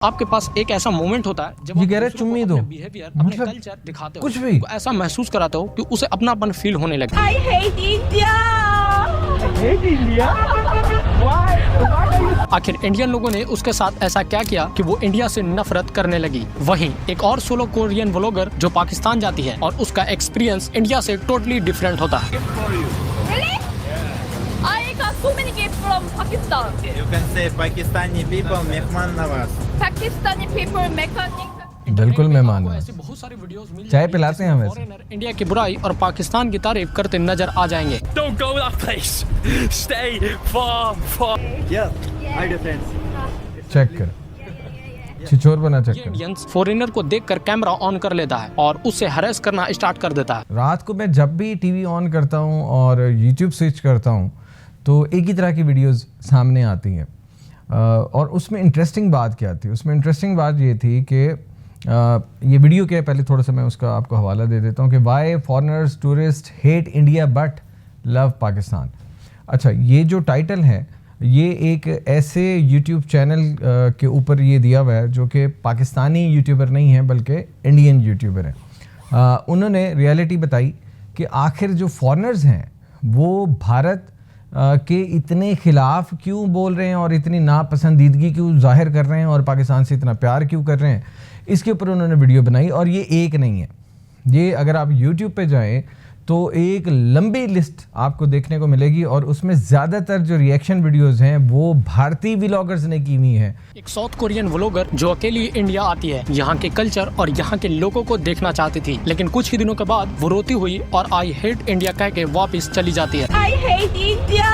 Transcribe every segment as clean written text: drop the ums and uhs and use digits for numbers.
आपके पास एक ऐसा मोमेंट होता है जब ये आप कह रहे दूसरों को चुम्मी अपने दो, बिहेवियर, अपने मतलब कल्चर दिखाते हो, कुछ भी। उनको ऐसा महसूस कराते हो कि उसे अपनापन फील होने लगे। I hate India. आखिर इंडियन लोगों ने उसके साथ ऐसा क्या किया कि वो इंडिया से नफरत करने लगी। वहीं एक और सोलो कोरियन व्लॉगर जो पाकिस्तान जाती है और उसका एक्सपीरियंस इंडिया से टोटली डिफरेंट होता है। Really? I got so many gifts from Pakistan. You can say Pakistani people mehman nawaz. Pakistani people mechanic. बिल्कुल मेहमान आपको नवाज। ऐसी बहुत सारी वीडियोस मिल चाय जाएंगी पिलाते हैं जिसमें वैसे। फॉरेनर इंडिया की बुराई और पाकिस्तान की तारीफ करते नजर आ जाएंगे। Don't go that place. Stay far, far. Check कर, छिछोर बना चेक ये कर। इंडियंस फॉरेनर को देखकर कैमरा ऑन कर लेता है और उससे हरेस करना स्टार्ट कर देता है। रात को मैं जब भी टीवी ऑन करता हूँ और यूट्यूब स्विच करता हूँ तो एक ही तरह की वीडियोस सामने आती हैं। और उसमें इंटरेस्टिंग बात क्या थी? उसमें इंटरेस्टिंग बात ये थी कि ये वीडियो क्या है, पहले थोड़ा सा मैं उसका आपको हवाला दे देता हूँ कि why foreigners tourist hate India but love Pakistan. अच्छा, ये जो टाइटल है ये एक ऐसे यूट्यूब चैनल के ऊपर ये दिया हुआ है जो कि पाकिस्तानी यूट्यूबर नहीं है बल्कि इंडियन यूट्यूबर है। उन्होंने रियलिटी बताई कि आखिर जो फॉरेनर्स हैं वो भारत के इतने ख़िलाफ़ क्यों बोल रहे हैं और इतनी नापसंदीदगी क्यों ज़ाहिर कर रहे हैं और पाकिस्तान से इतना प्यार क्यों कर रहे हैं। इसके ऊपर उन्होंने वीडियो बनाई और ये एक नहीं है, ये अगर आप यूट्यूब पे जाएं तो एक लंबी लिस्ट आपको देखने को मिलेगी और उसमें ज़्यादातर जो रिएक्शन वीडियोस हैं वो भारतीय व्लॉगर्स ने की हुई हैं। एक साउथ कोरियन व्लॉगर जो अकेली इंडिया आती है, यहाँ के कल्चर और यहाँ के लोगों को देखना चाहती थी, लेकिन कुछ ही दिनों के बाद वो रोती हुई और आई हेट इंडिया कह के वापस चली जाती है। I hate India.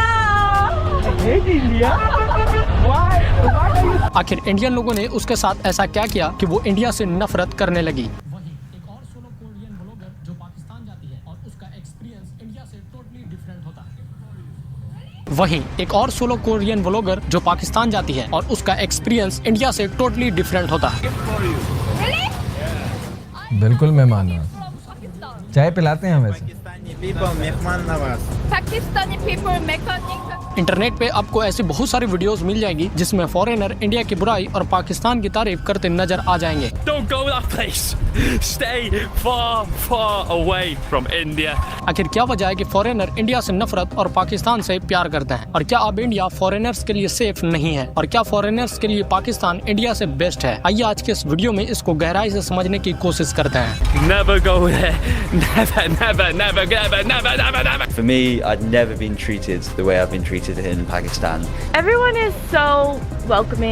आखिर इंडियन लोगों ने उसके साथ ऐसा क्या किया कि वो इंडिया से नफरत करने लगी। वहीं एक और सोलो कोरियन व्लॉगर जो पाकिस्तान जाती है और उसका एक्सपीरियंस इंडिया से टोटली डिफरेंट होता है। वहीं एक और सोलो कोरियन व्लॉगर जो पाकिस्तान जाती है और उसका एक्सपीरियंस इंडिया से टोटली डिफरेंट होता है। Really? बिल्कुल मेहमान नवाज। From Pakistan. चाय पिलाते हैं वैसे। Pakistani people mehman nawaz. Pakistani people mechanic. Internet पे आपको ऐसी बहुत सारी वीडियोस मिल जाएंगी जिसमें फॉरेनर इंडिया की बुराई और पाकिस्तान की तारीफ करते नजर आ जाएंगे। Don't go that place. Stay far, far away from India. आखिर क्या वजह है कि फॉरेनर इंडिया से नफरत और पाकिस्तान से प्यार करते हैं, और क्या अब इंडिया फॉरेनर्स के लिए सेफ नहीं है, और क्या फॉरेनर्स के लिए पाकिस्तान इंडिया से बेस्ट है? आइए आज के इस वीडियो में इसको गहराई से समझने की कोशिश करते हैं। Never go there. Never, never, never, never, never, never, never. For me, I'd never been treated the way I've been treated in Pakistan. Everyone is so welcoming.